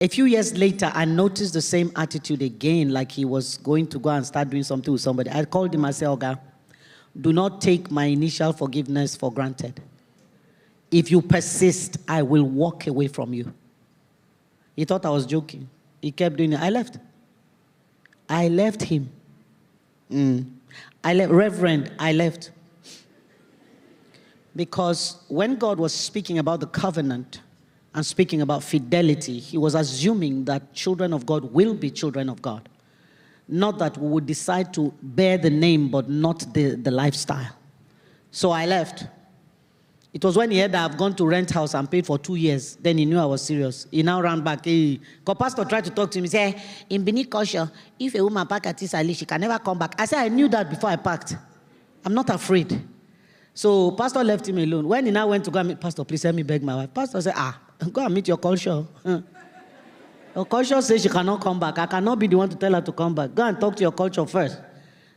A few years later, I noticed the same attitude again, like he was going to go and start doing something with somebody. I called him and said, Oga, do not take my initial forgiveness for granted. If you persist, I will walk away from you. He thought I was joking. He kept doing it. I left him. Reverend, I left. Because when God was speaking about the covenant and speaking about fidelity, he was assuming that children of God will be children of God. Not that we would decide to bear the name, but not the lifestyle. So I left. It was when he heard that I've gone to rent house and paid for 2 years. Then he knew I was serious. He now ran back. Because pastor tried to talk to him. He said, in Benin culture, if a woman pack at Tisali, she can never come back. I said, I knew that before I packed. I'm not afraid. So pastor left him alone. When he now went to go and meet pastor, please help me beg my wife. Pastor said, go and meet your culture. Your culture says she cannot come back. I cannot be the one to tell her to come back. Go and talk to your culture first.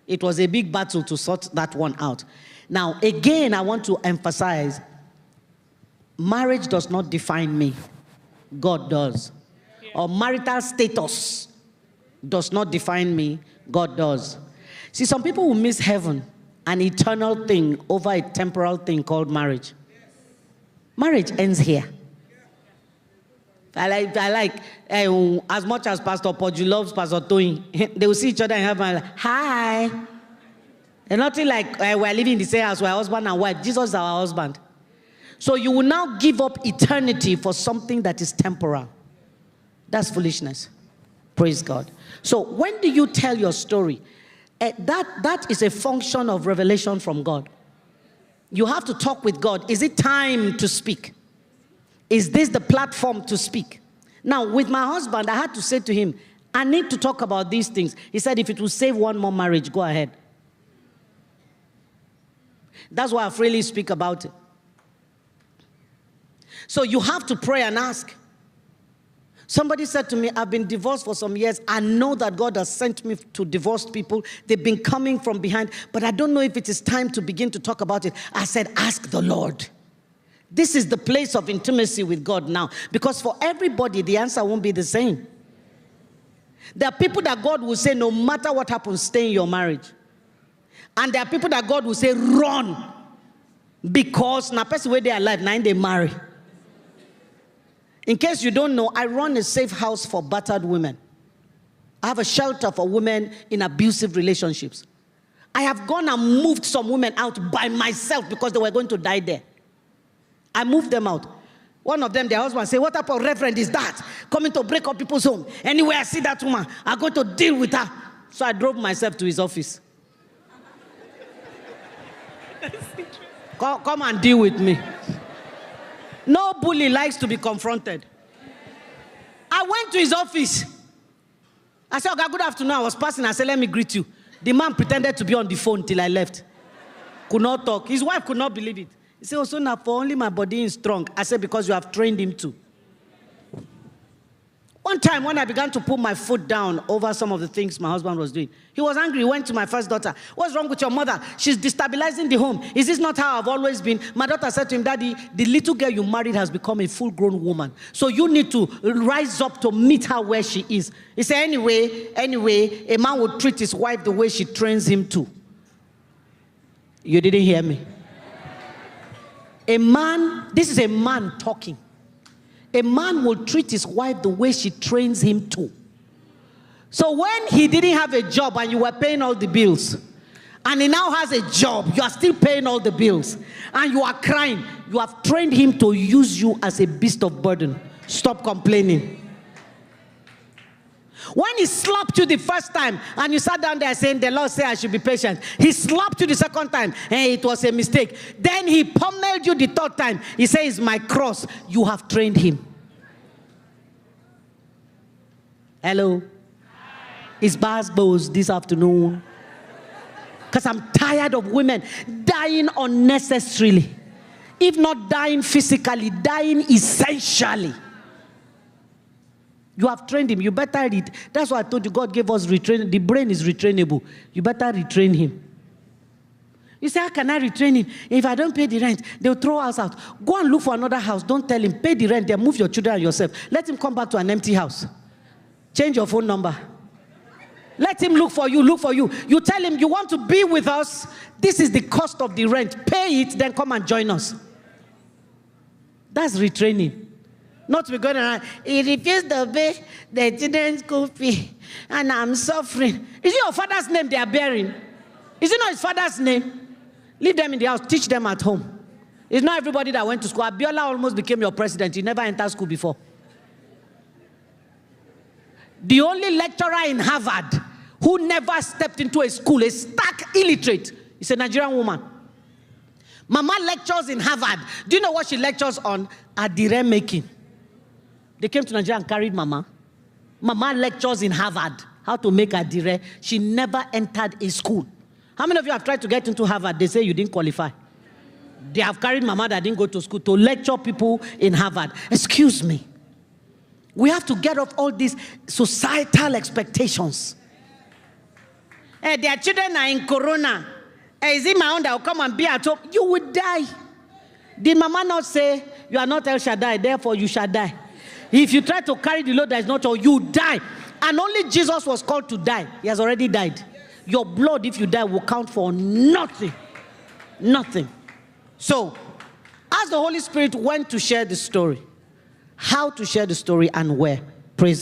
It was a big battle to sort that one out. Now, again, I want to emphasize, marriage does not define me. God does. Or marital status does not define me. God does. See, some people will miss heaven, an eternal thing, over a temporal thing called marriage. Marriage ends here. I like as much as Pastor Podju loves Pastor Toyin, they will see each other in heaven and like, hi. And nothing like we're living in the same house, we're husband and wife. Jesus is our husband. So you will now give up eternity for something that is temporal. That's foolishness. Praise God. So when do you tell your story? That is a function of revelation from God. You have to talk with God. Is it time to speak? Is this the platform to speak? Now, with my husband, I had to say to him, I need to talk about these things. He said, if it will save one more marriage, go ahead. That's why I freely speak about it. So you have to pray and ask. Somebody said to me, I've been divorced for some years. I know that God has sent me to divorced people. They've been coming from behind, but I don't know if it is time to begin to talk about it. I said, ask the Lord. This is the place of intimacy with God now. Because for everybody, the answer won't be the same. There are people that God will say, no matter what happens, stay in your marriage. And there are people that God will say, run. Because na person where they are alive, now they marry. In case you don't know, I run a safe house for battered women. I have a shelter for women in abusive relationships. I have gone and moved some women out by myself because they were going to die there. I moved them out. One of them, their husband, said, what type of reverend is that? Coming to break up people's home. Anywhere I see that woman, I'm going to deal with her. So I drove myself to his office. Come and deal with me. No bully likes to be confronted. I went to his office. I said, okay, good afternoon. I was passing. I said, let me greet you. The man pretended to be on the phone till I left. Could not talk. His wife could not believe it. He said, oh, so now for only my body is strong. I said, because you have trained him to. One time when I began to put my foot down over some of the things my husband was doing, he was angry. He went to my first daughter. What's wrong with your mother? She's destabilizing the home. Is this not how I've always been? My daughter said to him, Daddy, the little girl you married has become a full-grown woman. So you need to rise up to meet her where she is. He said, anyway, a man would treat his wife the way she trains him to. You didn't hear me. A man, this is a man talking. A man will treat his wife the way she trains him to. So when he didn't have a job and you were paying all the bills, and he now has a job, you are still paying all the bills, and you are crying, you have trained him to use you as a beast of burden. Stop complaining. When he slapped you the first time and you sat down there saying, the Lord said I should be patient. He slapped you the second time and it was a mistake. Then he pummeled you the third time. He says, my cross, you have trained him. Hello. It's Basbos this afternoon. Because I'm tired of women dying unnecessarily. If not dying physically, dying essentially. You have trained him. You better read. That's why I told you God gave us retrain. The brain is retrainable. You better retrain him. You say, how can I retrain him? If I don't pay the rent, they'll throw us out. Go and look for another house. Don't tell him, pay the rent, then move your children and yourself. Let him come back to an empty house. Change your phone number. Let him look for you, look for you. You tell him, you want to be with us? This is the cost of the rent. Pay it, then come and join us. That's retraining. Not be going around, he refused to pay the children's school fee, and I'm suffering. Is it your father's name they are bearing? Is it not his father's name? Leave them in the house, teach them at home. It's not everybody that went to school. Abiola almost became your president. He never entered school before. The only lecturer in Harvard who never stepped into a school, a stark illiterate, is a Nigerian woman. Mama lectures in Harvard. Do you know what she lectures on? Adire making. They came to Nigeria and carried Mama. Mama lectures in Harvard how to make adire. She never entered a school. How many of you have tried to get into Harvard? They say you didn't qualify. They have carried Mama that didn't go to school to lecture people in Harvard. Excuse me. We have to get off all these societal expectations. Hey, their children are in Corona. Hey, is it my own that will come and be at home? You will die. Did Mama not say, you are not El Shaddai, therefore you shall die? If you try to carry the load that is not yours, you die. And only Jesus was called to die. He has already died. Your blood, if you die, will count for nothing. Nothing. So, as the Holy Spirit went to share the story, how to share the story and where?